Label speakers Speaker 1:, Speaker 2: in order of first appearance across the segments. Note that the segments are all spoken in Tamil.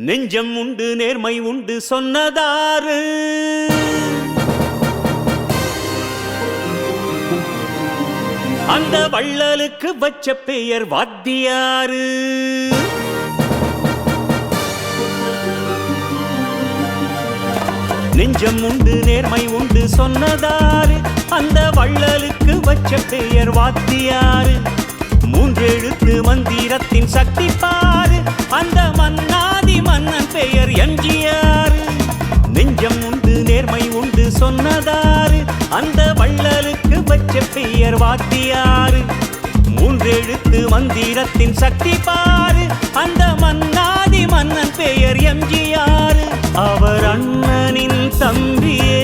Speaker 1: நெஞ்சம் உண்டு நேர்மை உண்டு சொன்னதாரு அந்த வள்ளலுக்கு வச்ச பெயர் வாத்தியாரு. நெஞ்சம் உண்டு நேர்மை உண்டு சொன்னதாரு அந்த வள்ளலுக்கு வச்ச பெயர் வாத்தியாரு. மூன்றெழுத்து மந்திரத்தின் சக்தி பாரு அந்த மன்னாதி மன்னன் பெயர் எம்ஜிஆர். நெஞ்சம் உண்டு நேர்மை உண்டு சொன்னதாரு அந்த வள்ளலுக்கு வச்ச பெயர் வாத்தியாரு. மூன்றெழுத்து மந்திரத்தின் சக்தி பாரு அந்த மன்னாதி மன்னன் பெயர் எம்ஜிஆர். அவர் அண்ணனின் தம்பியே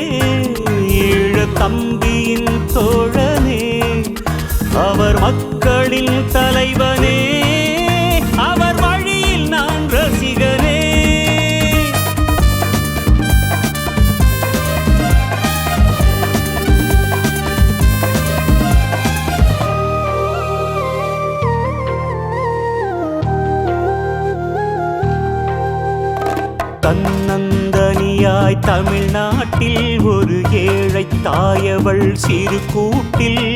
Speaker 1: ஈழ தம்பியின் தோழனே அவர் மக்களின் தலைவனே அவர் வழியில் நான் ரசிகனே. தன்னந்தனியாய் தமிழ்நாட்டில் ஒரு ஏழை தாயவள் சிறு கூட்டில்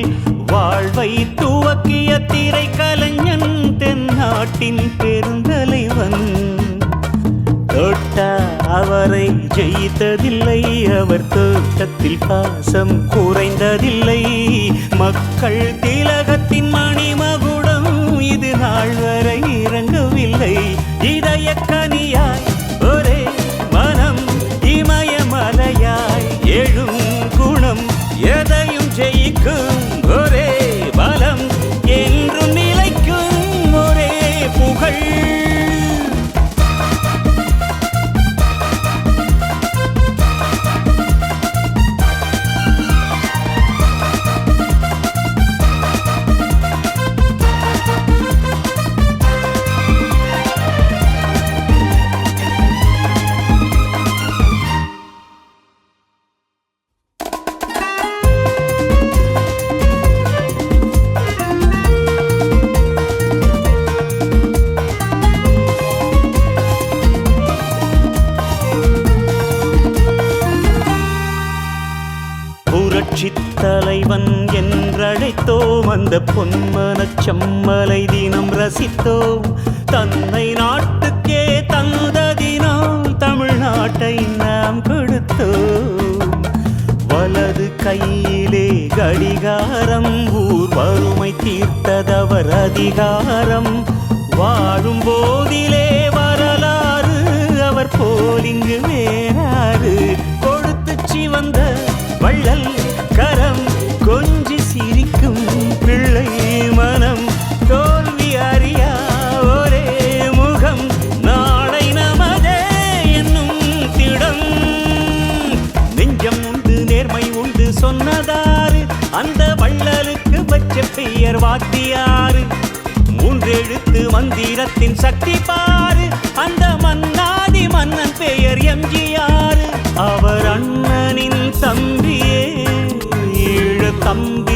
Speaker 1: வாழ்வை துவக்கிய திரை கலைஞன் தென்னாட்டின் பெருந்தலைவன். தொட்டா அவரை ஜெயித்ததில்லை அவர் தோட்டத்தில் பாசம் குறைந்ததில்லை. மக்கள் திலகத்தின் மணிமகுடம் இது நாள் வரை இறங்கவில்லை. இதய கனியாய் ஒரே மனம் இமயமலையாய் எழும் குணம் எதையும் ஜெயிக்கும் ஒரே பலம் என்றும் நிலைக்கும் ஒரே புகழ். தலைவன் என்றழைத்தோம் அந்த பொன்மனச் செம்மலை தினம் ரசித்தோம். தன்னை நாட்டுக்கே தந்த தினம் தமிழ்நாட்டை நாம் கொடுத்தோம். வலது கையிலே கடிகாரம் ஊர் வறுமை தீர்த்ததவர் அதிகாரம். வாழும் போதிலே வரலாறு அவர் போலிங்கு வேறாறு. கொடுத்து சிவந்த வள்ளல் கரம் கொஞ்சி சிரிக்கும் பிள்ளை மனம் தோல்வி அறியா ஒரே முகம் நாளை நமதே என்னும் திடம். நெஞ்சம் உண்டு நேர்மை உண்டு சொன்னதாரு அந்த வள்ளலுக்கு வச்ச பெயர் வாத்தியாரு. மூன்றெழுத்து மந்திரத்தின் சக்தி பாரு அந்த மன்னாதி மன்னன் பெயர் எம்ஜிஆர். அவர் அண்ணனின் தம்பியே ஈழ தம்பி